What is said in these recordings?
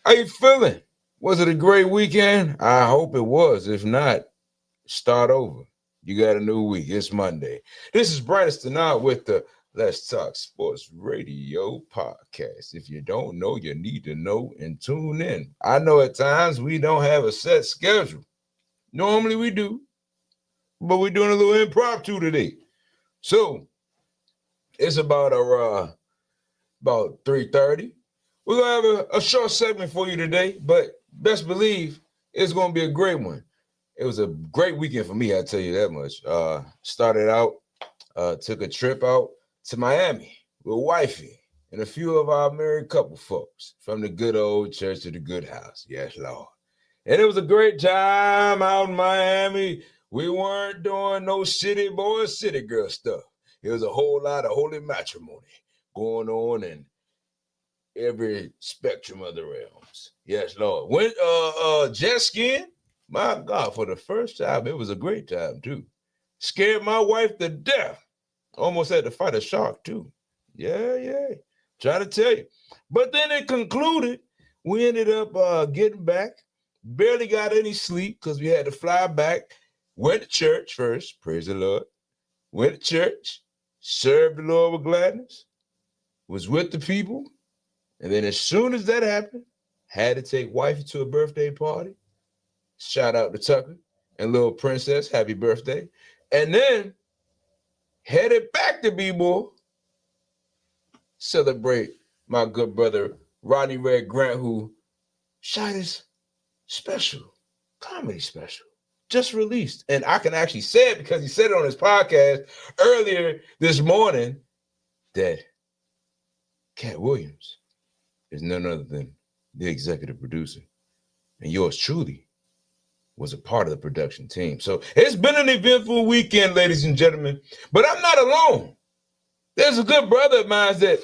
How you feeling? Was it a great weekend? I hope it was. If not, start over. You got a new week. It's Monday. This is Brandon out with the Let's Talk Sports Radio podcast. If you don't know, you need to know and tune in. I know at times we don't have a set schedule. Normally we do, but we're doing a little impromptu today. So it's about about 3:30. We're gonna have a short segment for you today, but best believe it's gonna be a great one. It was a great weekend for me, I tell you that much. Started out, took a trip out to Miami with wifey and a few of our married couple folks from the good old church to the good house. Yes, Lord. And it was a great time out in Miami. We weren't doing no city boy, city girl stuff. It was a whole lot of holy matrimony going on in every spectrum of the realms. Yes, Lord. Went jet skiing. My God, for the first time, it was a great time too. Scared my wife to death. Almost had to fight a shark too. Yeah. Try to tell you. But then it concluded. We ended up getting back. Barely got any sleep because we had to fly back. Went to church first. Praise the Lord. Went to church. Served the Lord with gladness. Was with the people. And then as soon as that happened, had to take wifey to a birthday party. Shout out to Tucker and little princess. Happy birthday. And then headed back to B-Boy. Celebrate my good brother, Rodney Red Grant, who shot his special, comedy special, just released. And I can actually say it because he said it on his podcast earlier this morning that Cat Williams is none other than the executive producer. And yours truly was a part of the production team. So it's been an eventful weekend, ladies and gentlemen. But I'm not alone. There's a good brother of mine that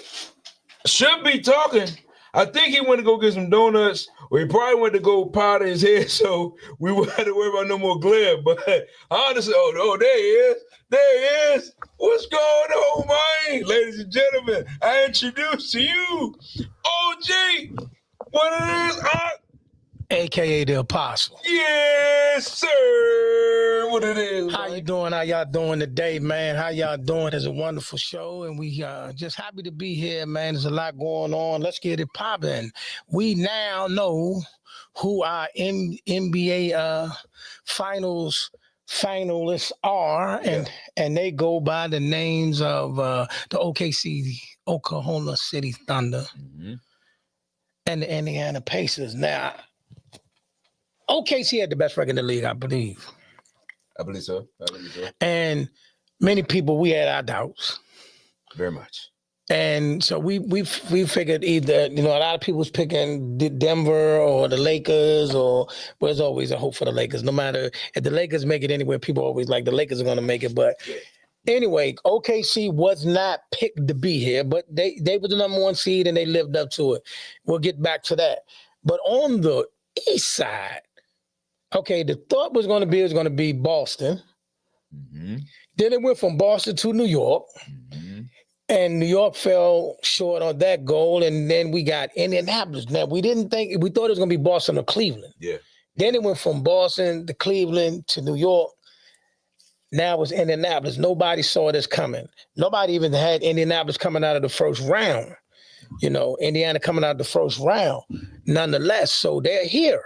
should be talking. I think he went to go get some donuts, or he probably went to go powder his hair, so we won't have to worry about no more glare. But honestly, there he is. There he is. What's going on, man? Ladies and gentlemen, I introduce to you OG. What it is, AKA the Apostle. Yes, sir. What it is. How you doing? How y'all doing today, man? How y'all doing? It's a wonderful show, and we just happy to be here, man. There's a lot going on. Let's get it popping. We now know who our NBA finalists are, and they go by the names of the OKC, Oklahoma City Thunder, and the Indiana Pacers. Now, OKC had the best record in the league, I believe. I believe so. And many people, we had our doubts. Very much. And so we figured either, a lot of people was picking Denver or the Lakers, or there's always a hope for the Lakers. No matter if the Lakers make it anywhere, people always like the Lakers are going to make it. But anyway, OKC was not picked to be here, but they were the number one seed and they lived up to it. We'll get back to that. But on the east side, okay, the thought was going to be Boston. Then it went from Boston to New York. And New York fell short on that goal. And then we got Indianapolis. Now, we thought it was going to be Boston or Cleveland. Yeah. Then it went from Boston to Cleveland to New York. Now it's Indianapolis. Nobody saw this coming. Nobody even had Indianapolis coming out of the first round. Indiana coming out of the first round. Nonetheless, so they're here.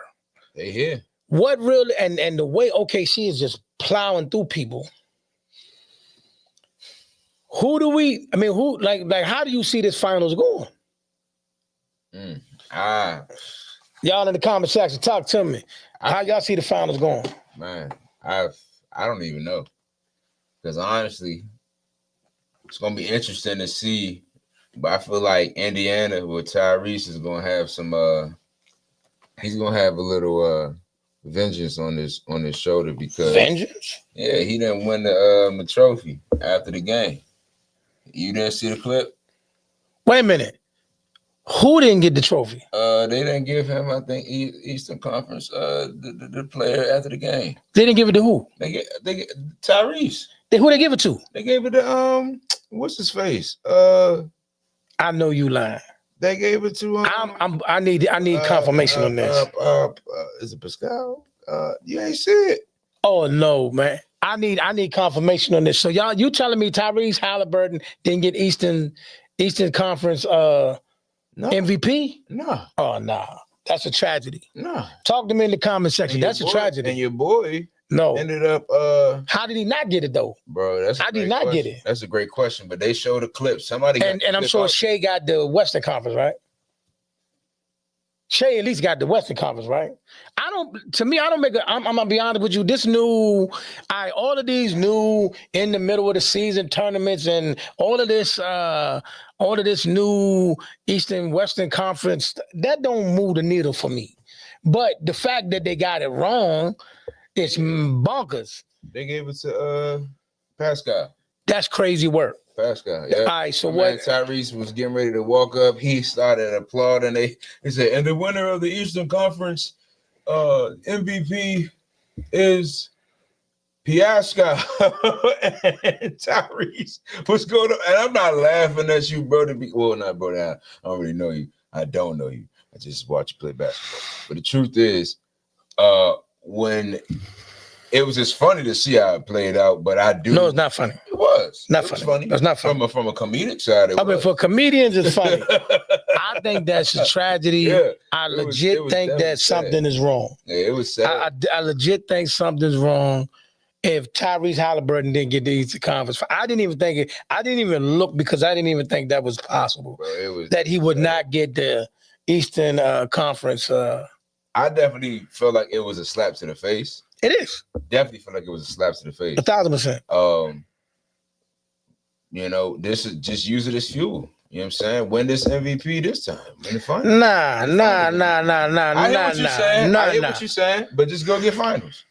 They're here. What really, and the way OKC is just plowing through people. How do you see this finals going? Y'all in the comment section, talk to me. How y'all see the finals going? Man, I don't even know. Because honestly, it's going to be interesting to see. But I feel like Indiana with Tyrese is going to have some, he's going to have a little vengeance on his shoulder because vengeance. Yeah, he didn't win the trophy after the game. You didn't see the clip? Wait a minute. Who didn't get the trophy? They didn't give him, I think, Eastern Conference, the player after the game. They didn't give it to who? They get Tyrese. Who they give it to? They gave it to what's his face? I know you lying. They gave it to I need confirmation on this. Is it Prescott? You ain't see it. Oh no, man. I need confirmation on this. So you telling me Tyrese Halliburton didn't get Eastern Conference MVP? No. Oh no. That's a tragedy. No. Talk to me in the comment section. That's a tragedy. And your boy ended up how did he not get it though? Bro, how did he not get it? That's a great question. But they showed a clip. Somebody and I'm sure Shea got the Western Conference, right? Shea at least got the Western Conference, right? I'm gonna be honest with you. This new, all of these new in the middle of the season tournaments and all of this new Eastern Western Conference, that don't move the needle for me. But the fact that they got it wrong, it's bonkers. They gave it to Prescott. That's crazy work. Prescott, yeah. All right, so what? Tyrese was getting ready to walk up. He started applauding. They said, and the winner of the Eastern Conference MVP is Prescott. And Tyrese was going on. And I'm not laughing at you, bro. Well, not bro. I don't really know you. I don't know you. I just watch you play basketball. But the truth is, when it was just funny to see how it played out, but I do. No, it's not funny. It was. Not funny. It's not funny. From a comedic side, it was. For comedians, it's funny. I think that's a tragedy. Yeah, I legit think that something is wrong. Yeah, it was sad. I legit think something's wrong. If Tyrese Halliburton didn't get the Eastern Conference, I didn't even look because I didn't even think that was possible. Bro, that he would not get the Eastern Conference. I definitely felt like it was a slap to the face. It is. Definitely feel like it was a slap to the face. 1,000%. This is just use it as fuel. You know what I'm saying? Win this MVP this time. Win the finals. Nah. I hear what you're saying, but just go get finals.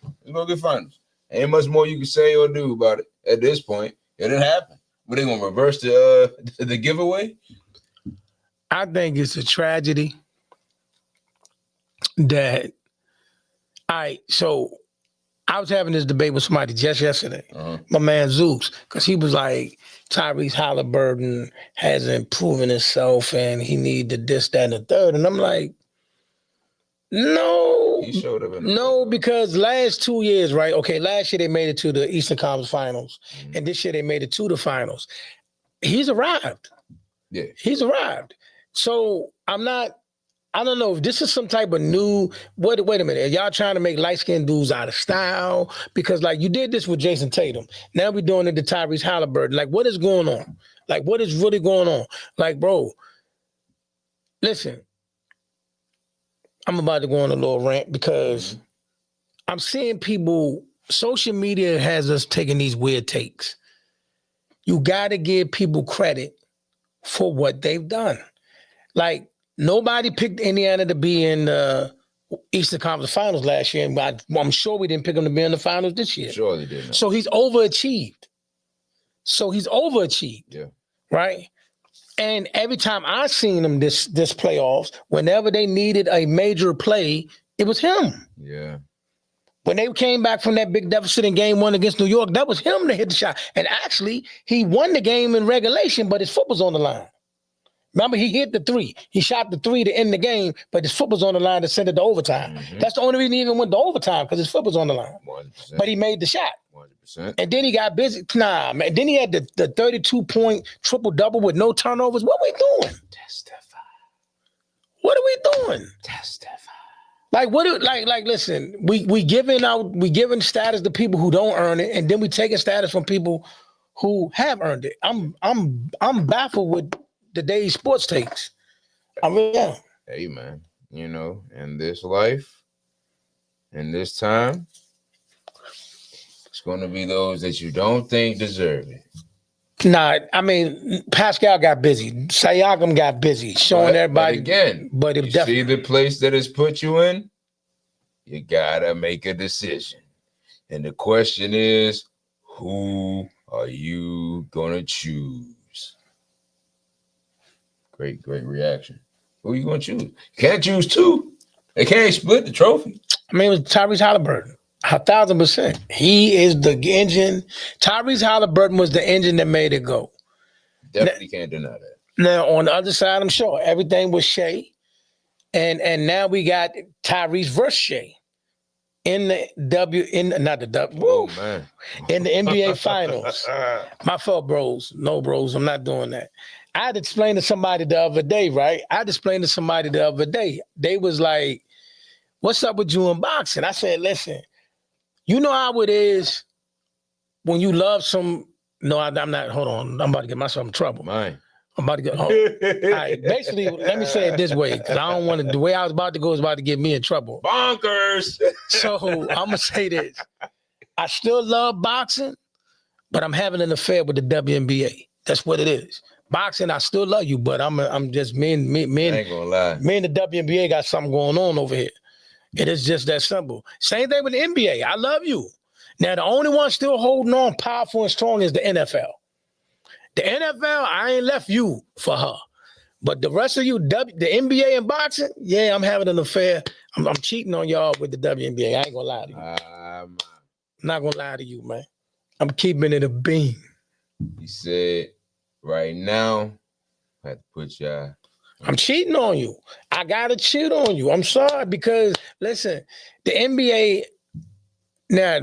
Ain't much more you can say or do about it at this point. It didn't happen. But they gonna reverse the giveaway? I think it's a tragedy that so I was having this debate with somebody just yesterday, my man Zeus, because he was like, Tyrese Halliburton hasn't proven himself and he needed this, that, and the third. And I'm like, no. He showed up because last 2 years, right? Okay, last year they made it to the Eastern Conference Finals, and this year they made it to the finals. He's arrived. Yeah. He's arrived. So I don't know if this is some type of new. Wait a minute. Are y'all trying to make light-skinned dudes out of style? Because you did this with Jason Tatum. Now we're doing it to Tyrese Halliburton. What is going on? What is really going on? Bro, listen. I'm about to go on a little rant because I'm seeing people. Social media has us taking these weird takes. You got to give people credit for what they've done. Nobody picked Indiana to be in the Eastern Conference Finals last year, but I'm sure we didn't pick them to be in the finals this year. Sure they didn't. So he's overachieved. Yeah. Right? And every time I seen him this playoffs, whenever they needed a major play, it was him. Yeah. When they came back from that big deficit in game 1 against New York, that was him that hit the shot. And actually, he won the game in regulation, but his foot was on the line. Remember, he hit the 3. He shot the 3 to end the game, but his foot was on the line to send it to overtime. That's the only reason he even went to overtime, because his foot was on the line. 100%. But he made the shot. 100%. And then he got busy. Nah, man. Then he had the 32-point triple-double with no turnovers. What are we doing? Testify. What are we doing? Testify. Listen, we giving status to people who don't earn it, and then we taking status from people who have earned it. I'm baffled with today's sports takes. I really am. Hey, man, in this life, in this time, it's going to be those that you don't think deserve it. Nah, Pascal got busy. Siakam got busy, showing everybody. But again, you see the place that it's put you in, you got to make a decision. And the question is, who are you going to choose? Great reaction. Who are you going to choose? You can't choose 2. They can't split the trophy. It was Tyrese Halliburton. 1,000%. He is the engine. Tyrese Halliburton was the engine that made it go. Definitely can't deny that. Now on the other side, I'm sure everything was Shea, and now we got Tyrese versus Shea in the not the W. Oh, Woo, man. in the NBA Finals. My fault, bros. No, bros, I'm not doing that. I had explained to somebody the other day, right? They was like, "What's up with you in boxing?" I said, "Listen, you know how it is when you love some." No, I'm not. Hold on, I'm about to get myself in trouble. Mine. I'm about to get. All right, basically, let me say it this way, because I don't want to. The way I was about to go is about to get me in trouble. Bonkers. So I'm gonna say this: I still love boxing, but I'm having an affair with the WNBA. That's what it is. Boxing, I still love you, but I'm just me and I ain't gonna lie. me and the WNBA got something going on over here. It is just that simple. Same thing with the NBA. I love you. Now the only one still holding on powerful and strong is the NFL. The NFL, I ain't left you for her. But the rest of you, the NBA and boxing, yeah, I'm having an affair. I'm cheating on y'all with the WNBA. I ain't gonna lie to you. I'm not gonna lie to you, man. I'm keeping it a beam. He said, right now, I have to put y'all. I'm cheating on you. I gotta cheat on you. I'm sorry because listen, the NBA. Now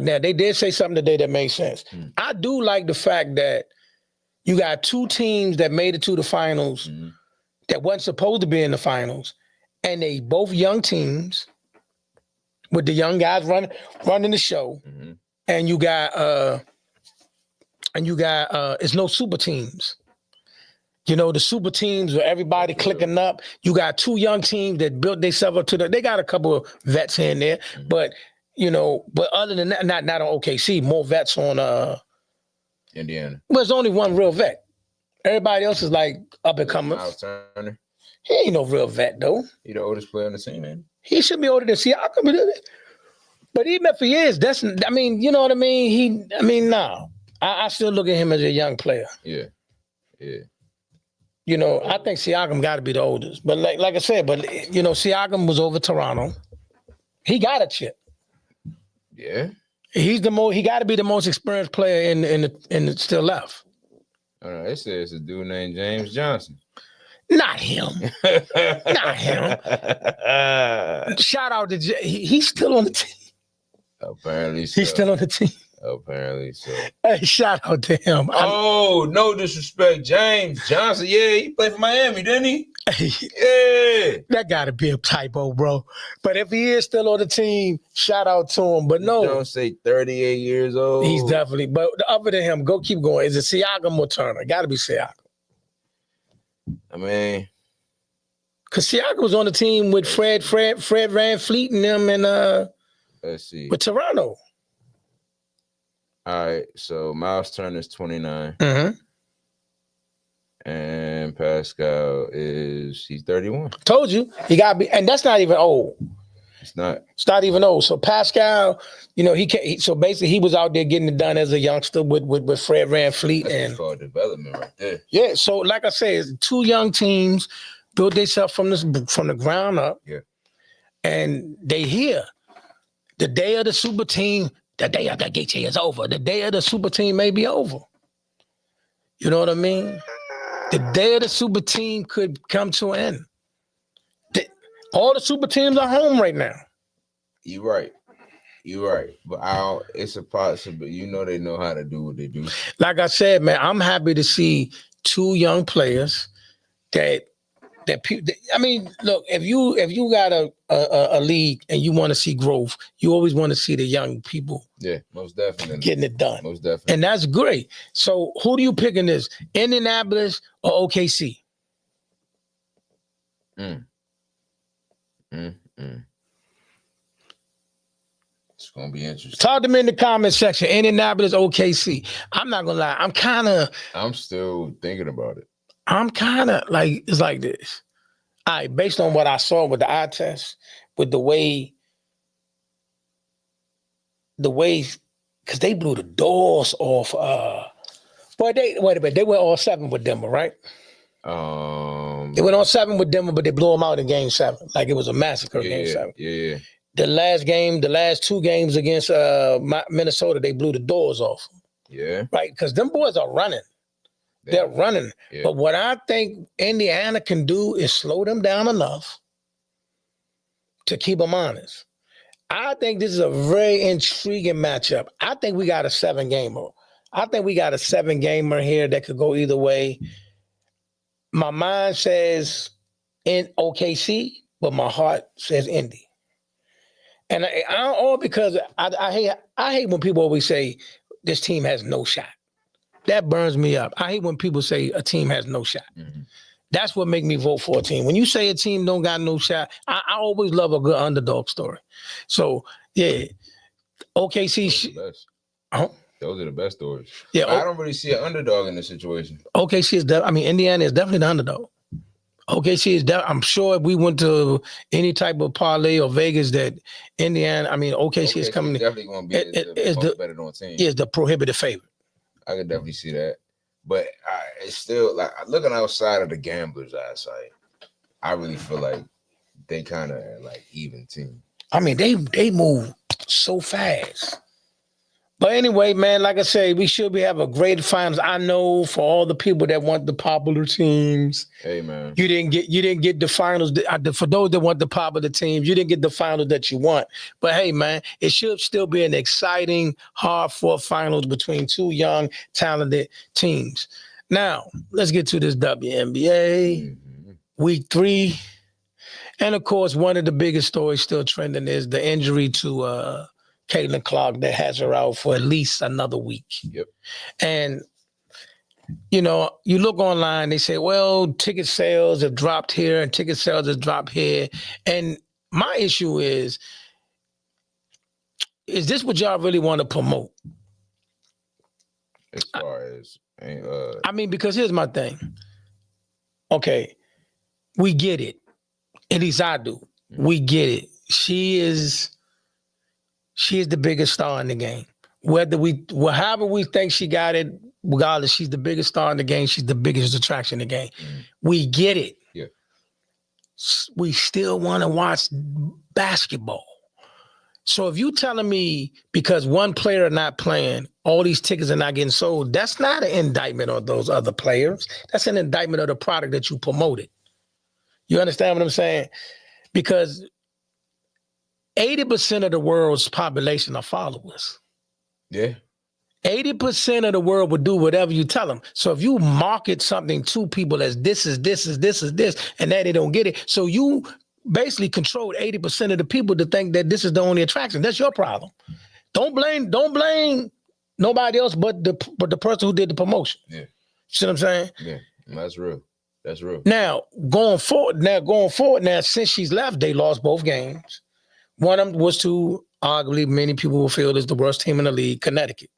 they did say something today that makes sense. I do like the fact that you got two teams that made it to the finals that wasn't supposed to be in the finals, and they both young teams with the young guys running the show, and you got it's no super teams. You know, the super teams where everybody clicking up. You got two young teams that built themselves up to they got a couple of vets here and there, but you know, but other than that, not on OKC, more vets on Indiana. Well, there's only one real vet. Everybody else is like up and coming. Miles Turner. He ain't no real vet though. He the oldest player on the team, man. He should be older than Siakam. But even if he is, I mean, you know what I mean? Nah. I still look at him as a young player. Yeah. You know, I think Siakam got to be the oldest. But like I said, you know, Siakam was over Toronto. He got a chip. Yeah. He got to be the most experienced player in the still left. I don't know. It says a dude named James Johnson. Not him. Not him. Shout out to he's still on the team. Apparently so. He's still on the team. Apparently so. Hey, shout out to him. Oh, no disrespect. James Johnson. Yeah, he played for Miami, didn't he? Yeah. That got to be a typo, bro. But if he is still on the team, shout out to him. But no. Don't say 38 years old. He's definitely. But other than him, keep going. Is it Siakam or Turner? Got to be Siakam. I mean. Because Siakam was on the team with Fred VanVleet and them and let's see. With Toronto. All right, so Miles Turner's 29. And Pascal he's 31. Told you. He got to be, and that's not even old. It's not even old. So Pascal, you know, so basically he was out there getting it done as a youngster with Fred VanVleet. That's and called development right there. Yeah, so like I said, two young teams built themselves from the ground up. Yeah. And they here. The day of the super team, the day of the gate is over. The day of the super team may be over. You know what I mean? The day of the super team could come to an end. All the super teams are home right now. You're right. But it's a possibility. You know they know how to do what they do. Like I said, man, I'm happy to see two young players that people. I mean, look, if you got a league and you want to see growth, you always want to see the young people. Yeah, most definitely getting it done. Most definitely, and that's great. So, who do you pick in this? Indianapolis or OKC? It's gonna be interesting. Talk to me in the comment section. Indianapolis, OKC. I'm not gonna lie. I'm still thinking about it. I'm kind of like, it's like this. All right, based on what I saw with the eye test, with the way, because they blew the doors off. Wait a minute, they went all 7 with Denver, right? They went on 7 with Denver, but they blew them out in Game 7, like it was a massacre. Game 7. Yeah. The last 2 games against Minnesota, they blew the doors off. Yeah. Right, because them boys are running. They're running. Yeah. But what I think Indiana can do is slow them down enough to keep them honest. I think this is a very intriguing matchup. I think we got a 7-gamer. I think we got a 7-gamer here that could go either way. My mind says in OKC, but my heart says Indy. And all because I hate when people always say this team has no shot. That burns me up. I hate when people say a team has no shot. Mm-hmm. That's what make me vote for a team. When you say a team don't got no shot, I always love a good underdog story. So, yeah, OKC. Those are the best stories. Yeah, I don't really see an underdog in this situation. OKC is Indiana is definitely the underdog. OKC is I'm sure if we went to any type of parlay or Vegas that Indiana, OKC is coming. Definitely going to be the better known team. Is the prohibitive favorite. I could definitely see that. But it's still like looking outside of the gambler's eyesight, I really feel like they kind of like even team. They move so fast. But anyway, man, like I say, we should have a great finals. I know for all the people that want the popular teams. Hey, man, you didn't get the finals. For those that want the popular teams, you didn't get the finals that you want. But hey, man, it should still be an exciting, hard-fought finals between two young, talented teams. Now, let's get to this WNBA Week 3, and of course, one of the biggest stories still trending is the injury to Caitlin Clark that has her out for at least another week. Yep. And, you look online, they say, well, ticket sales have dropped here and ticket sales have dropped here. And my issue is this what y'all really want to promote? As far as... because here's my thing. Okay, we get it. At least I do. Mm-hmm. We get it. She is the biggest star in the game. However we think she got it, regardless, she's the biggest star in the game. She's the biggest attraction in the game. Mm. We get it. Yeah. We still want to watch basketball. So if you telling me because one player not playing, all these tickets are not getting sold, that's not an indictment of those other players. That's an indictment of the product that you promoted. You understand what I'm saying? Because 80% of the world's population are followers. Yeah. 80% of the world would do whatever you tell them. So if you market something to people as this, and that they don't get it, so you basically control 80% of the people to think that this is the only attraction. That's your problem. Don't blame nobody else but the person who did the promotion. Yeah. See what I'm saying? Yeah, that's real. That's real. Now, going forward, since she's left, they lost both games. One of them was to, arguably, many people will feel is the worst team in the league, Connecticut.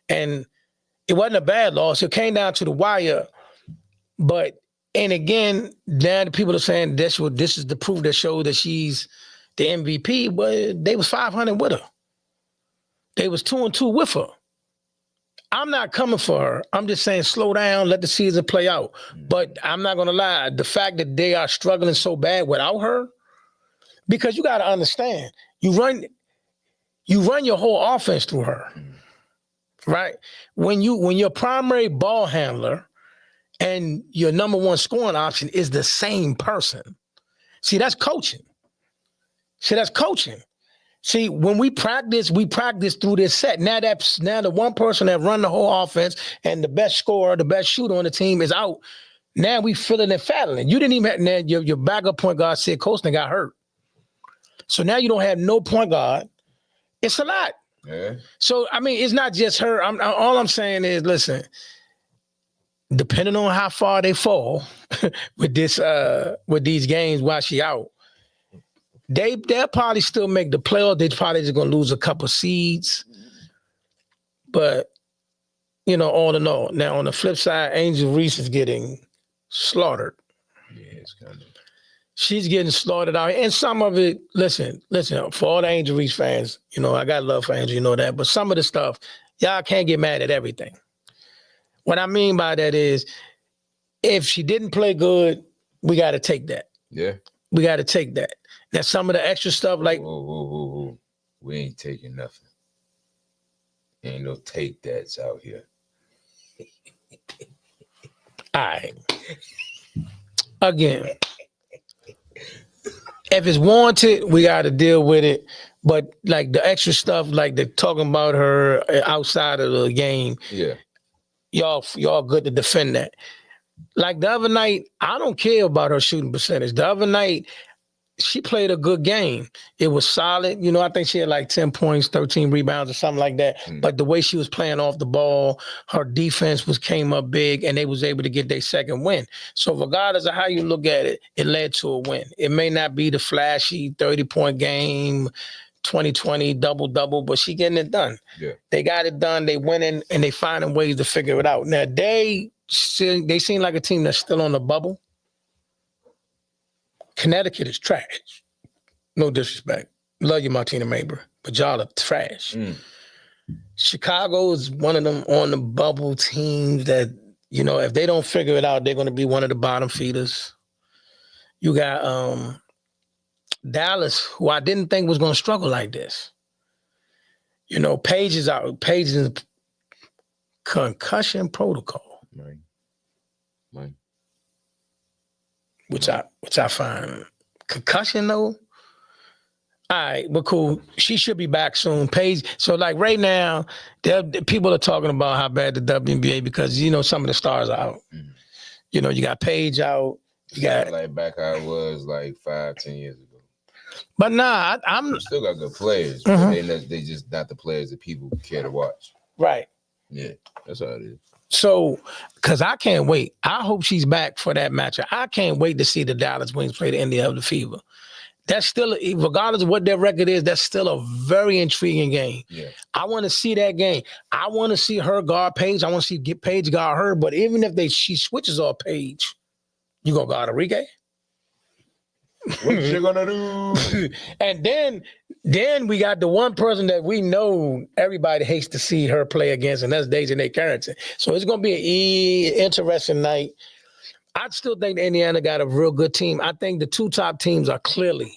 And it wasn't a bad loss. It came down to the wire. And again, now the people are saying this is the proof that shows that she's the MVP, but they was 500 with her. They was 2-2 with her. I'm not coming for her. I'm just saying slow down, let the season play out. But I'm not going to lie. The fact that they are struggling so bad without her, because you got to understand, you run your whole offense through her, right? When your primary ball handler and your number one scoring option is the same person. See, that's coaching. See, when we practice through this set. Now the one person that run the whole offense and the best scorer, the best shooter on the team is out. Now we feeling and fattling. You didn't even have your backup point guard, Sid Colston, got hurt. So now you don't have no point guard. It's a lot. Yeah. So, it's not just her. All I'm saying is, listen, depending on how far they fall with these games while she out, they'll probably still make the playoffs. They probably just going to lose a couple seeds. But, all in all. Now, on the flip side, Angel Reese is getting slaughtered. Yeah, it's kind of... She's getting slaughtered out. And some of it, listen, for all the Angel Reese fans, I got love for Angel, you know that. But some of the stuff, y'all can't get mad at everything. What I mean by that is, if she didn't play good, we got to take that. Yeah. We got to take that. Now, some of the extra stuff like... Whoa. We ain't taking nothing. Ain't no take that's out here. All right. Again, if it's warranted, we got to deal with it. But like the extra stuff, like they're talking about her outside of the game, Yeah. y'all good to defend that. Like the other night, I don't care about her shooting percentage. The other night, she played a good game. It was solid. You know, I think she had like 10 points, 13 rebounds or something like that. But the way she was playing off the ball, her defense came up big and they was able to get their second win. So regardless of how you look at it, it led to a win. It may not be the flashy 30-point game, 2020 double-double, but she getting it done. Yeah. They got it done. They winning and they finding ways to figure it out. Now, they seem like a team that's still on the bubble. Connecticut is trash. No disrespect. Love you, Martina Maber, but y'all are trash. Chicago is one of them on the bubble teams that, you know, if they don't figure it out, they're going to be one of the bottom feeders. You got Dallas, who I didn't think was going to struggle like this. You know, Paige is out. Paige is concussion protocol. Right. Which I find concussion though. All right, but cool. She should be back soon. Paige. So like right now, people are talking about how bad the WNBA because you know some of the stars are out. You know, you got Paige out. You got like back how it was like 5-10 years ago. But nah, we still got good players. But they just not the players that people care to watch. Right. Yeah, that's how it is. So, because I can't wait. I hope she's back for that matchup. I can't wait to see the Dallas Wings play the Indy of the Fever. That's still, regardless of what their record is, that's still a very intriguing game. Yeah. I want to see that game. I want to see her guard Paige. I want to see Paige guard her. But even if she switches off Paige, you gonna guard Enrique? What you gonna do? And then we got the one person that we know everybody hates to see her play against, and that's Dejanay Carrington. So it's gonna be an interesting night. I still think Indiana got a real good team. I think the two top teams are clearly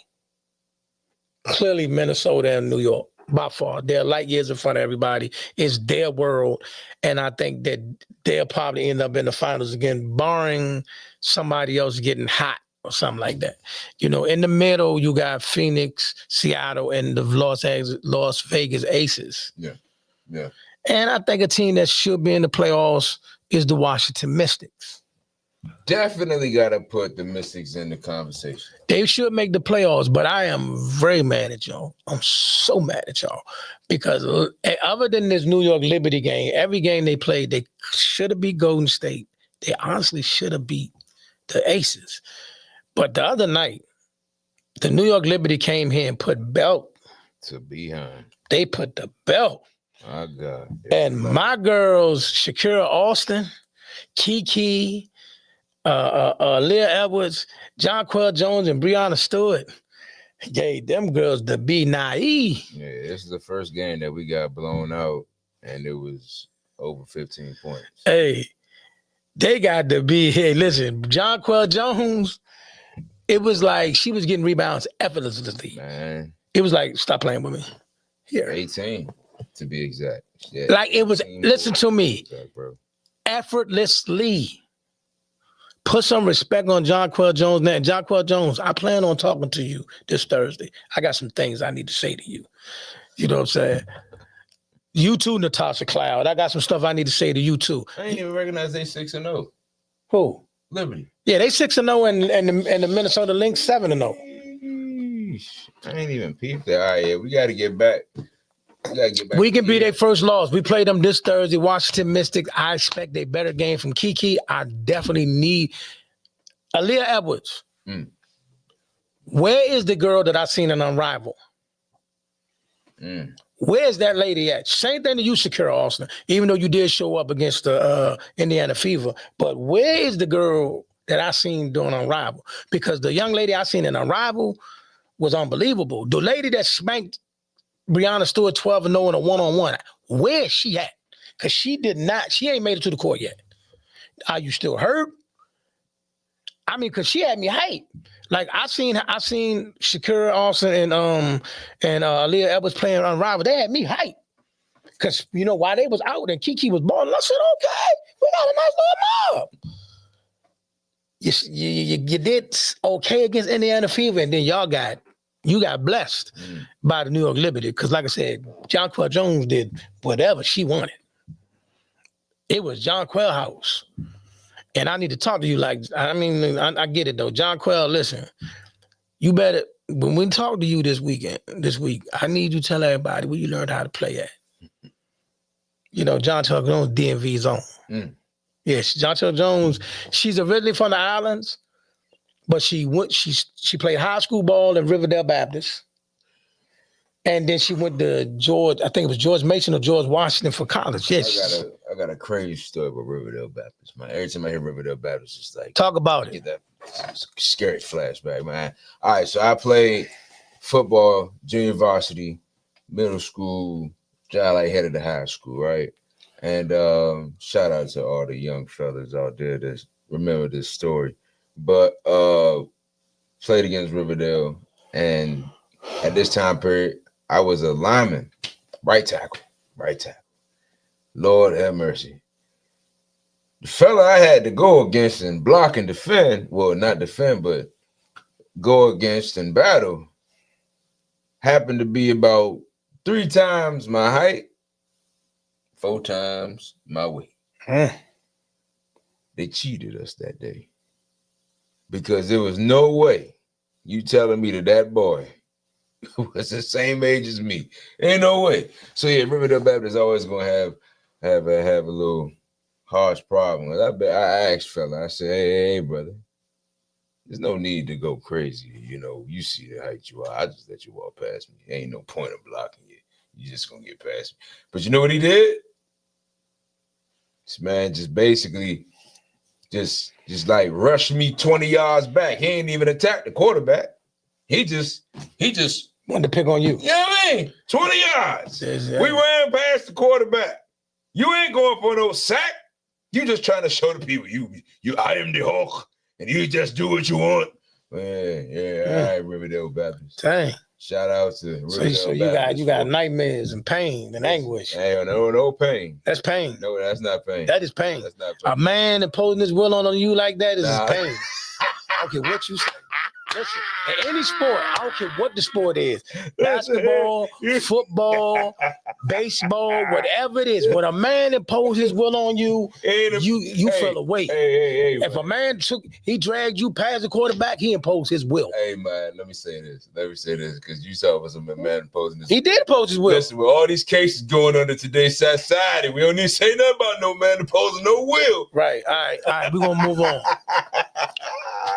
Minnesota and New York. By far, they're light years in front of everybody. It's their world, and I think that they'll probably end up in the finals again, barring somebody else getting hot or something like that. You know, in the middle, you got Phoenix, Seattle, and the Las Vegas Aces. Yeah. And I think a team that should be in the playoffs is the Washington Mystics. Definitely got to put the Mystics in the conversation. They should make the playoffs, but I am very mad at y'all. I'm so mad at y'all because other than this New York Liberty game, every game they played, they should have beat Golden State. They honestly should have beat the Aces. But the other night, the New York Liberty came here and put belt to behind. They put the belt. My God. And my girls, Shakira Austin, Kiki, Leah Edwards, Jonquel Jones, and Breonna Stewart gave them girls the be naive. Yeah, this is the first game that we got blown out, and it was over 15 points. Hey, they got to be, hey, listen, Jonquel Jones, it was like she was getting rebounds effortlessly. Man. It was like, stop playing with me. Here. 18, to be exact. Yeah, like it was, listen to me, exact, bro. Effortlessly. Put some respect on Jonquel Jones' name. Jonquel Jones, I plan on talking to you this Thursday. I got some things I need to say to you. You know what I'm saying? You too, Natasha Cloud. I got some stuff I need to say to you too. I ain't even recognize they 6-0. Who? Liberty. Yeah, they 6-0 and the Minnesota Lynx 7-0. I ain't even peeped that. All right, yeah, we got to get back. We can be their first loss. We play them this Thursday, Washington Mystics. I expect a better game from Kiki. I definitely need Aaliyah Edwards. Where is the girl that I seen in Unrivaled? Where's that lady at? Same thing to you, Shakira Austin, even though you did show up against the Indiana Fever. But where is the girl that I seen doing Unrivaled? Because the young lady I seen in Unrivaled was unbelievable. The lady that spanked Breonna Stewart 12-0 in a one-on-one. Where is she at? Because she ain't made it to the court yet. Are you still hurt? I mean, because she had me hyped. Like I seen Shakira Austin and Aaliyah Edwards playing Unrivaled. They had me hyped. Because, you know, while they was out and Kiki was balling, I said, okay, we got a nice little mob. You did okay against Indiana Fever, and then you got blessed by the New York Liberty. Because, like I said, Jonquel Jones did whatever she wanted. It was Jonquel House. And I need to talk to you I get it, though. Jonquel, listen, you better, when we talk to you this week, I need you to tell everybody where you learned how to play at. Jonquel Jones, DMV zone. Yes, Jonquel Jones, she's originally from the islands, but she played high school ball in Riverdale Baptist. And then she went to George Mason or George Washington for college. Yes. I got a crazy story about Riverdale Baptist, man. Every time I hear Riverdale Baptist, it's like talk about it. Get that scary flashback, man. All right, so I played football, junior varsity, middle school, head of the high school, right? And shout out to all the young fellas out there that remember this story. But played against Riverdale, and at this time period, I was a lineman, right tackle. Lord have mercy. The fella I had to go against and block and defend, well, not defend, but go against and battle, happened to be about 3 times my height, 4 times my weight. They cheated us that day because there was no way you telling me that boy was the same age as me. Ain't no way. So yeah, Riverdale Baptist always gonna have a little harsh problem. I asked fella, I said, hey, brother, there's no need to go crazy. You see the height you are. I just let you walk past me. Ain't no point of blocking you. You just gonna get past me. But you know what he did? This man just basically just like rushed me 20 yards back. He ain't even attacked the quarterback. He just wanted to pick on you. You know what I mean? 20 yards. We ran past the quarterback. You ain't going for no sack. You just trying to show the people I am the Hulk, and you just do what you want. Man, all right, Riverdale Baptist. Dang. Shout out to Riverdale so Baptist. you got nightmares and pain and anguish. Hey, no pain. That's pain. No, that's not pain. That is pain. That's not pain. A man imposing his will on you like that is pain. I don't care what you say. Listen, in any sport, I don't care what the sport is. Basketball, football, baseball, whatever it is. When a man imposes his will on you, you feel a weight. Hey, if a man dragged you past the quarterback, he imposed his will. Hey, man, let me say this because you saw was a man imposing his will. He did impose his will. Listen, with all these cases going on in today's society, we don't need to say nothing about no man imposing no will. Right. All right. We're going to move on.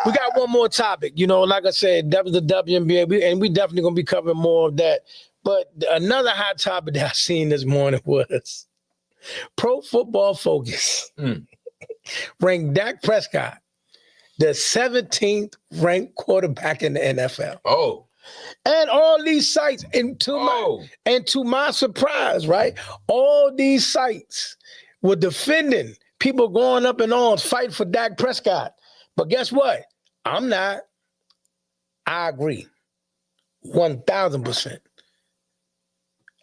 We got one more topic. Like I said, that was the WNBA, and we definitely going to be covering more of that. But another hot topic that I seen this morning was Pro Football Focus ranked Dak Prescott the 17th ranked quarterback in the NFL. Oh. And all these sites, and to my surprise, right? All these sites were defending people going up in arms, fighting for Dak Prescott. But guess what? I'm not. I agree. 1,000%.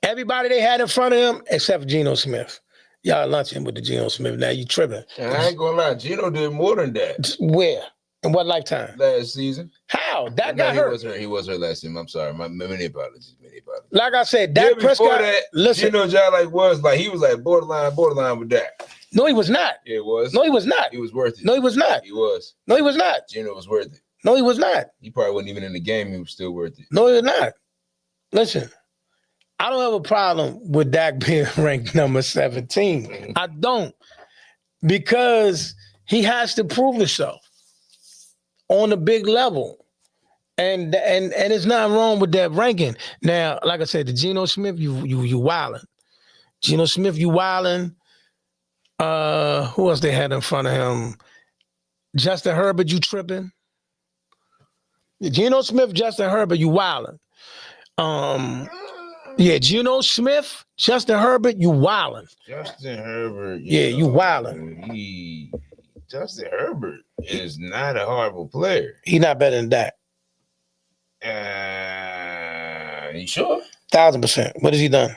Everybody they had in front of him, except for Geno Smith. Y'all lunching with the Geno Smith. Now you tripping. And I ain't gonna lie, Geno did more than that. Where? In what lifetime? Last season. How? That got hurt. He was hurt last season. I'm sorry. Many apologies. Like I said, Dak Prescott. Listen, Geno he was like borderline with Dak. No, he was not. Yeah, it was. No, he was not. He was worth it. No, he was not. He was. No, he was not. Geno was worth it. No, he was not. He probably wasn't even in the game. He was still worth it. No, he was not. Listen, I don't have a problem with Dak being ranked number 17. I don't. Because he has to prove himself on a big level. And it's not wrong with that ranking. Now, like I said, the Geno Smith, you wildin'. Geno Smith, you wildin'. Who else they had in front of him? Justin Herbert, you tripping? Geno Smith, Justin Herbert, you wildin'. Geno Smith, Justin Herbert, you wildin'. Justin Herbert, you wildin'. Justin Herbert is not a horrible player. He's not better than that. You sure? 1,000%. What has he done?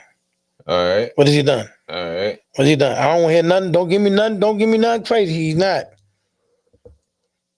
All right. What has he done? All right. What has he done? I don't want to hear nothing. Don't give me nothing. Don't give me nothing crazy. He's not.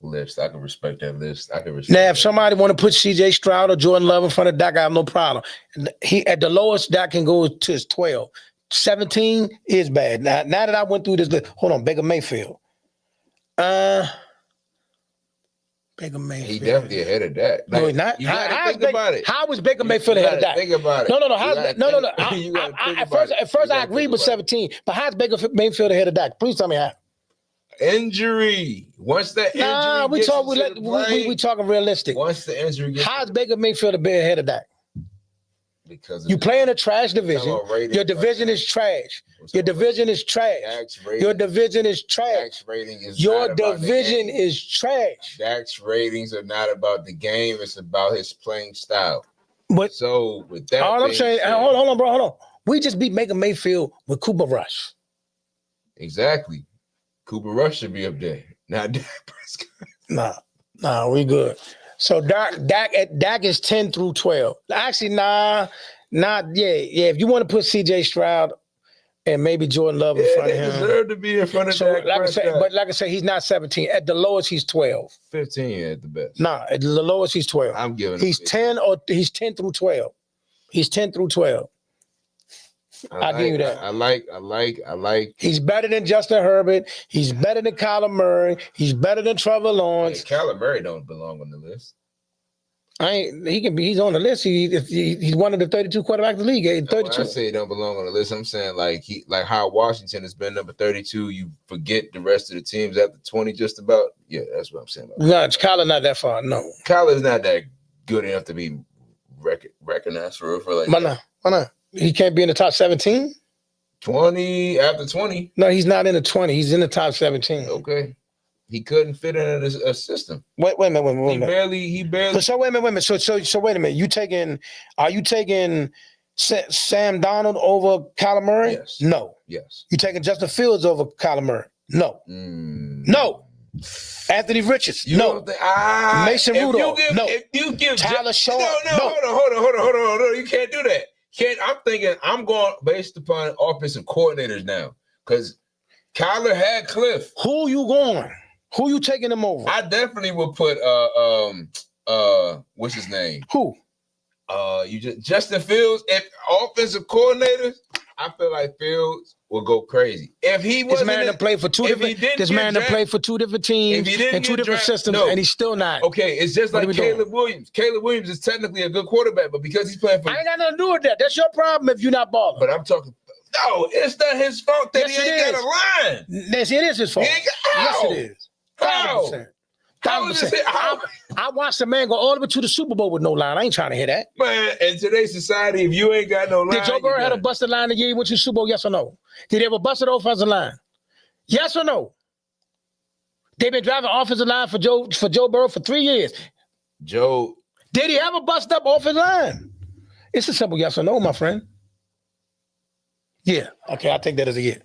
list. I can respect that list. I can respect Now, if that. somebody want to put C.J. Stroud or Jordan Love in front of Dak, I have no problem. He at the lowest Dak can go to is 12. 17 is bad. Now that I went through this list, hold on, Baker Mayfield. Baker Mayfield. He definitely ahead of Dak. No, he's not. You gotta think about it. How is Baker Mayfield ahead of Dak? Think about it. No. No. At first, I agree with 17, but how's Baker Mayfield ahead of Dak? Please tell me how. Injury. Once that injury we talking realistic. Once the injury gets, how's Baker Mayfield ahead of Dak? Because you play in a trash division. Your division is trash. Your division is trash. Your division is trash. Your division is trash. Dak's ratings are not about the game. It's about his playing style. But so with that, all I'm saying, hold on, bro, hold on. We just beat Baker Mayfield with Cooper Rush. Exactly. Cooper Rush should be up there. Not Dak Prescott. Nah, we good. So Dak is 10 through 12. Actually, yeah. If you want to put C.J. Stroud and maybe Jordan Love in front of him, deserve to be in front of Dak Prescott. But like I say, he's not 17. At the lowest, he's 12. 15 at the best. At the lowest, he's 12. I'm giving. He's 10 through 12. He's 10 through 12. I'll give you that. I like. He's better than Justin Herbert. He's better than Kyler Murray. He's better than Trevor Lawrence. Kyler Murray don't belong on the list. He's on the list. He's one of the 32 quarterbacks in the league. 32. When I say he don't belong on the list, I'm saying like how Washington has been number 32. You forget the rest of the teams after 20, just about. Yeah, that's what I'm saying. No, Kyler not that far. No, Kyler's not that good enough to be recognized for like. Why not? He can't be in the top 17? 20 after 20. No, he's not in the 20. He's in the top 17. Okay. He couldn't fit in a system. Wait a minute. He barely. So wait a minute. So wait a minute. Are you taking Sam Donald over Kyler Murray? Yes. No. Yes. You taking Justin Fields over Kyler Murray? No. No. Anthony Richardson? No. Mason Rudolph? No. If you give Tyler Shaw? No. Hold on. You can't do that. I'm going based upon offensive coordinators now because Kyler had Cliff. Who you going? Who you taking him over? I definitely would put what's his name? Who? Justin Fields. If offensive coordinators, I feel like Fields will go crazy. If he was this man to play for two different teams and two different systems, and he's still not. Okay, it's just like Caleb Williams. Caleb Williams is technically a good quarterback, but because he's playing for, I ain't got nothing to do with that. That's your problem if you're not balling. But I'm talking. No, it's not his fault that he ain't got a line. Yes, it is his fault. Yes, it is. How? 100%. I watched a man go all the way to the Super Bowl with no line. I ain't trying to hear that. Man, in today's society, if you ain't got no line, did Joe Burrow have a busted line the year he went to the Super Bowl? Yes or no? Did he have a busted offensive line? Yes or no? They've been driving offensive line for Joe Burrow for 3 years. Did he have a busted up offensive line? It's a simple yes or no, my friend. Yeah. Okay, I'll take that as a yeah.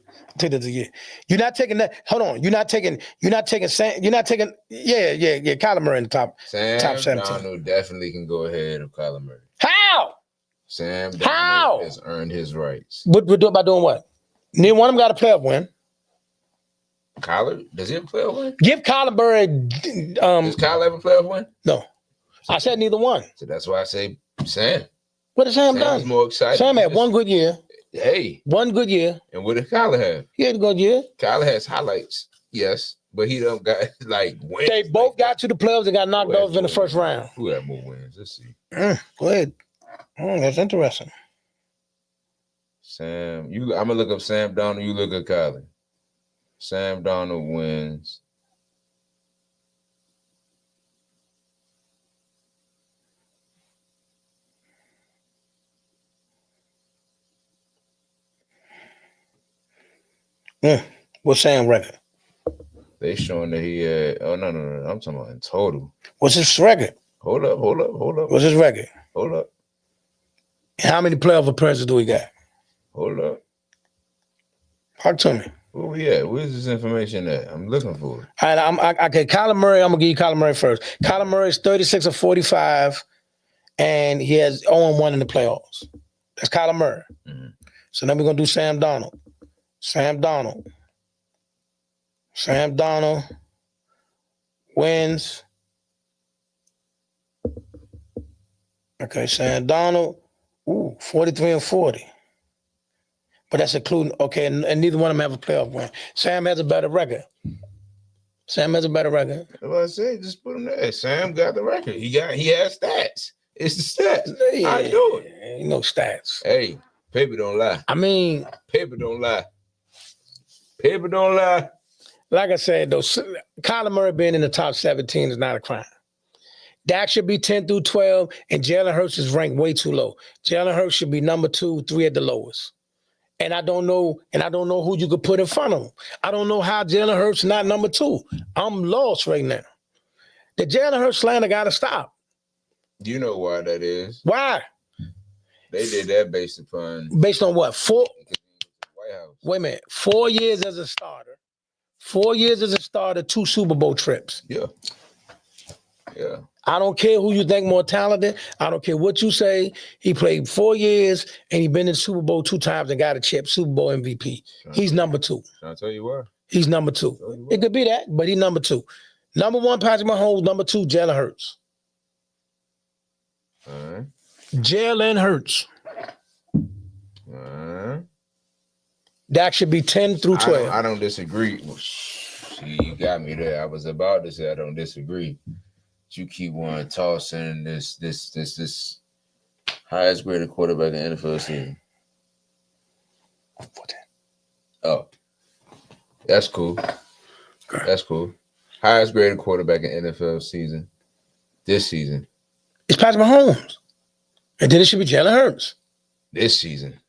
You're not taking that. Hold on. You're not taking. Yeah. Kyler Murray in the top 17. Donald definitely can go ahead of Kyler Murray. How? Sam Donald has earned his rights. By doing what? Neither one of them got a playoff win. Kyler, does he have a playoff win? Give Kyler Murray. Does Kyler have a playoff win? No. I said neither one. So that's why I say Sam. What has Sam done? Sam's more excited. Sam had one good year. Hey. One good year. And what did Kyler have? He had a good year. Kyler has highlights, yes, but he don't got like wins. They both got to the playoffs and got knocked off in the first round. Who had more wins? Let's see. Go ahead. That's interesting. I'm gonna look up Sam Donald. You look at Kyler. Sam Donald wins. What's Sam's record? They showing that he had. Oh no! I'm talking about in total. What's his record? Hold up. What's his record? Hold up. How many playoff appearances do we got? Hold up. Talk to me. Where we at? Where's this information at? I'm looking for it. All right, okay. Kyler Murray. I'm gonna give you Kyler Murray first. Kyler Murray is 36 of 45, and he has 0-1 in the playoffs. That's Kyler Murray. Mm-hmm. So then we're gonna do Sam Donald. Sam Donald wins. Okay, Sam Donald. 43-40. But that's including, okay, and neither one of them have a playoff win. Sam has a better record. That's what I said. Just put him there. Sam got the record. He has stats. It's the stats. Yeah, I do it. No stats. Hey, paper don't lie. I mean, paper don't lie. Paper don't lie. Like I said, though, Kyler Murray being in the top 17 is not a crime. Dak should be 10 through 12, and Jalen Hurts is ranked way too low. Jalen Hurts should be number 2, 3 at the lowest. And I don't know who you could put in front of him. I don't know how Jalen Hurts not number 2. I'm lost right now. The Jalen Hurts slander got to stop. Do you know why that is? Why? They did that based on what? White House. Wait a minute. 4 years as a starter. 4 years as a starter, 2 Super Bowl trips. Yeah. I don't care who you think more talented. I don't care what you say. He played 4 years and he been in the Super Bowl 2 times and got a chip, Super Bowl MVP. He's number 2. I'll tell you why. He's number 2. It could be that, but he's number 2. Number 1, Patrick Mahomes. Number 2, Jalen Hurts. All right. Jalen Hurts. All right. Dak should be 10 through 12. I don't disagree. See, you got me there. I was about to say I don't disagree. You keep on tossing this highest graded quarterback in the NFL season. Oh, that's cool. That's cool. Highest graded quarterback in NFL season this season. It's Patrick Mahomes. And then it should be Jalen Hurts. This season.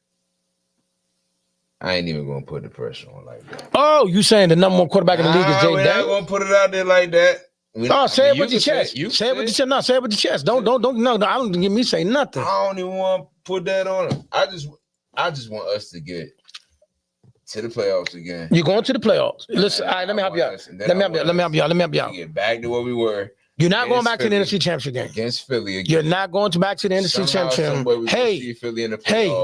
I ain't even gonna put the pressure on like that. Oh, you saying the number 1 quarterback in the league is Jay We're not gonna put it out there like that. Say it with your chest. Say it with your chest. No, say it with your chest. Don't. No, I don't give me say nothing. I don't even want to put that on him. I just want us to get to the playoffs again. You're going to the playoffs. Listen, all right, let me help you out. Let me help you out. Get back to where we were. You're not going back to the NFC Championship game. Against Philly again. You're not going back to the NFC Championship. Hey,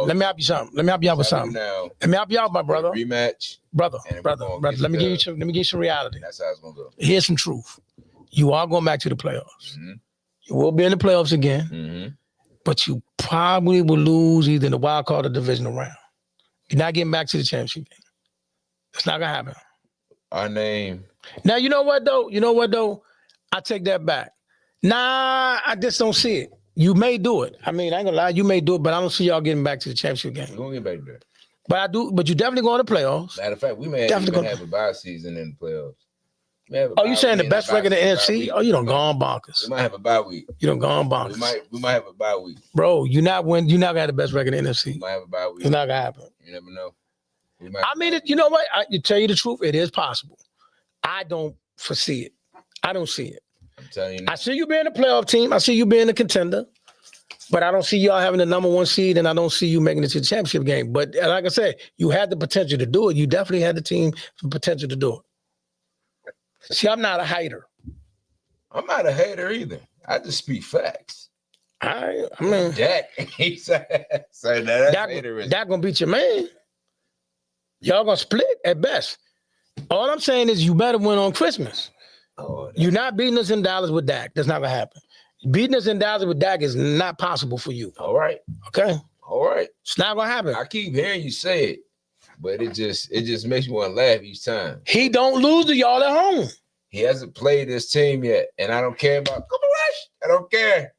let me help you something. Let me help you out with something. Let me help you out, my brother. Rematch. Brother. Let me give you some reality. That's how it's gonna go. Here's some truth. You are going back to the playoffs. Mm-hmm. You will be in the playoffs again. Mm-hmm. But you probably will lose either in the wild card or divisional round. You're not getting back to the championship game. It's not gonna happen. Our name. Now you know what though? I take that back. Nah, I just don't see it. You may do it. I mean, I ain't gonna lie, you may do it, but I don't see y'all getting back to the championship game. We're gonna get back there. But I do. But you definitely going to playoffs. Matter of fact, we may even have a bye season in the playoffs. Oh, you saying the best record in the NFC? Oh, you don't go on bonkers. We might have a bye week. You don't go on bonkers. We might have a bye week. Bro, you're not gonna have the best record in the NFC. We might have a bye week. It's not gonna happen. You never know. I mean, you know what? You tell you the truth, it is possible. I don't foresee it. I don't see it. I'm telling you. I see you being a playoff team. I see you being a contender. But I don't see y'all having the number 1 seed, and I don't see you making it to the championship game. But like I said, you had the potential to do it. You definitely had the team for potential to do it. See, I'm not a hater. I'm not a hater either. I just speak facts. I mean, Dak, he said Dak gonna beat your man. Y'all gonna split at best. All I'm saying is you better win on Christmas. You're not beating us in Dallas with Dak. That's not gonna happen. Beating us in Dallas with Dak is not possible for you. All right. Okay. All right. It's not gonna happen. I keep hearing you say it, but it just makes me want to laugh each time. He don't lose to y'all at home. He hasn't played this team yet, and I don't care about Cooper Rush. I don't care.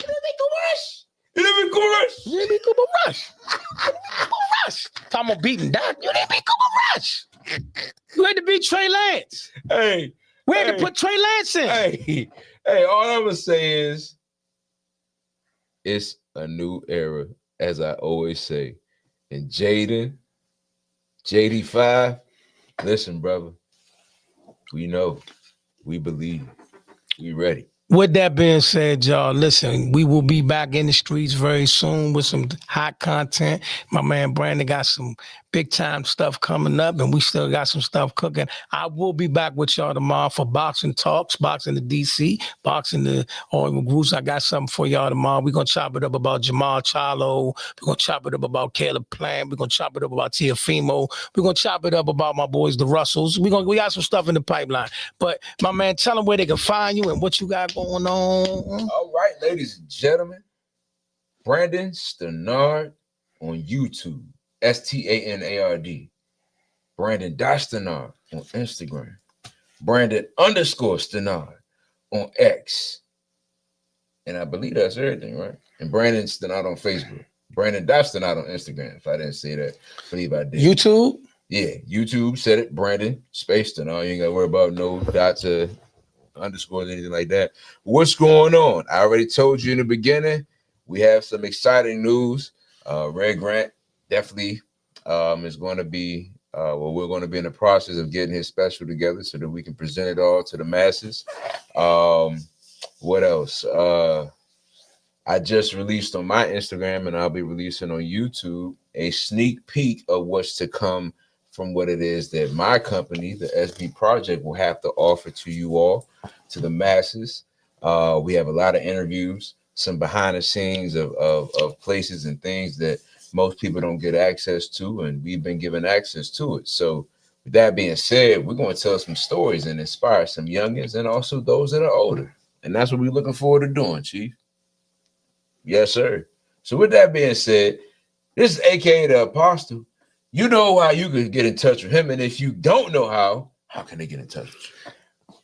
You didn't make Cooper Rush. You didn't make Cooper Rush. You didn't make Cooper Rush. Cooper Rush. Talking about beating Dak. You didn't make Cooper Rush. You had to beat Trey Lance. Hey. We had to put Trey Lance in. Hey, all I'm going to say is it's a new era, as I always say. And Jaden, JD5, listen, brother, we know, we believe, we ready. With that being said, y'all, listen, we will be back in the streets very soon with some hot content. My man Brandon got some big time stuff coming up, and we still got some stuff cooking. I will be back with y'all tomorrow for boxing talks, boxing the DC, boxing the all groups. I got something for y'all tomorrow. We're gonna chop it up about Jamal Charlo. We're gonna chop it up about Caleb Plant. We're gonna chop it up about Tiafimo. We're gonna chop it up about my boys, the Russells. We got some stuff in the pipeline. But my man, tell them where they can find you and what you got going on. All right, ladies and gentlemen, Brandon Stenard on YouTube, Stanard. Brandon Stenard on Instagram, Brandon_Stenard on X, and I believe that's everything, right? And Brandon Stenard on Facebook, Brandon Stenard on Instagram. If I didn't say that, I believe I did. YouTube, yeah, YouTube said it. Brandon Stenard. You ain't gotta worry about no dots or underscores, anything like that. What's going on? I already told you in the beginning. We have some exciting news. Red Grant definitely is going to be. We're going to be in the process of getting his special together so that we can present it all to the masses. What else? I just released on my Instagram, and I'll be releasing on YouTube a sneak peek of what's to come from what it is that my company, the SB Project, will have to offer to you all, to the masses. We have a lot of interviews, some behind the scenes of places and things that most people don't get access to, and we've been given access to it. So with that being said, we're going to tell some stories and inspire some youngins and also those that are older. And that's what we're looking forward to doing, Chief. Yes, sir. So with that being said, this is AKA the Apostle. You know how you can get in touch with him. And if you don't know how can they get in touch with you?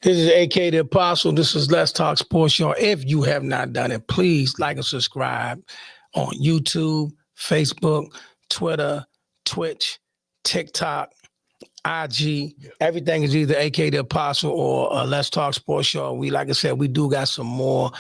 This is AKA the Apostle. This is Let's Talk Sports, y'all. If you have not done it, please like and subscribe on YouTube, Facebook, Twitter, Twitch, TikTok, IG. Everything is either AKA the Apostle or Let's Talk Sports, y'all. We, like I said, we do got some more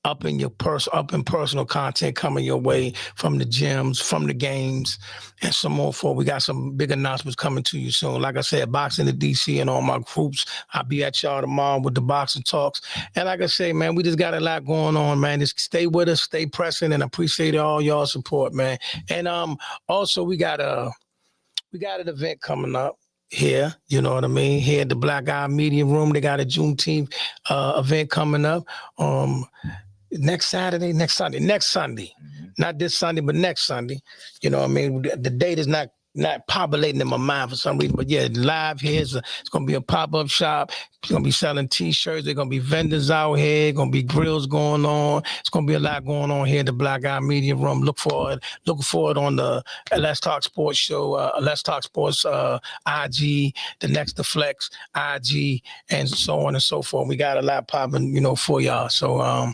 up in personal content coming your way from the gyms, from the games, and some more for. We got some big announcements coming to you soon. Like I said, boxing the DC and all my groups. I'll be at y'all tomorrow with the boxing talks. And like I say, man, we just got a lot going on, man. Just stay with us, stay pressing, and appreciate all y'all support, man. And also we got an event coming up here, you know what I mean? Here at the Black Eye Media Room, they got a Juneteenth event coming up. Next Sunday, not this Sunday, but next Sunday. You know what I mean? The date is not populating in my mind for some reason, but yeah, live here. It's going to be a pop-up shop. It's going to be selling T-shirts. There's going to be vendors out here. Going to be grills going on. It's going to be a lot going on here at the Black Eye Media Room. Looking forward on the Let's Talk Sports show, Let's Talk Sports IG, the Next to Flex IG, and so on and so forth. We got a lot popping, for y'all. So,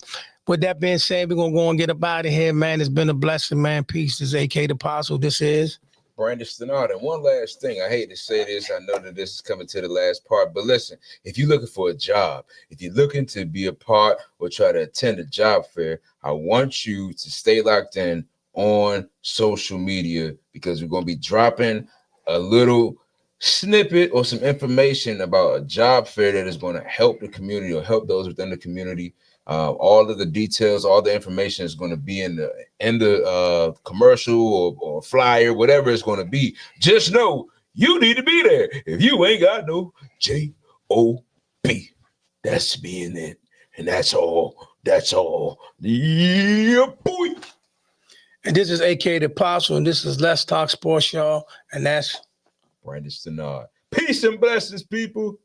with that being said, we're going to go and get up out of here, man. It's been a blessing, man. Peace. This is AK the Apostle. This is Brandon Stenard. And one last thing, I hate to say this. I know that this is coming to the last part, but listen, if you're looking for a job, if you're looking to be a part or try to attend a job fair, I want you to stay locked in on social media because we're going to be dropping a little snippet or some information about a job fair that is going to help the community or help those within the community. All of the details, all the information is going to be in the commercial or flyer, whatever it's going to be. Just know you need to be there. If you ain't got no JOB, that's being it, and that's all. Yeah, boy. And this is AK the Apostle, and this is Let's Talk Sports, y'all, and that's Brandon Stenard. Peace and blessings, people.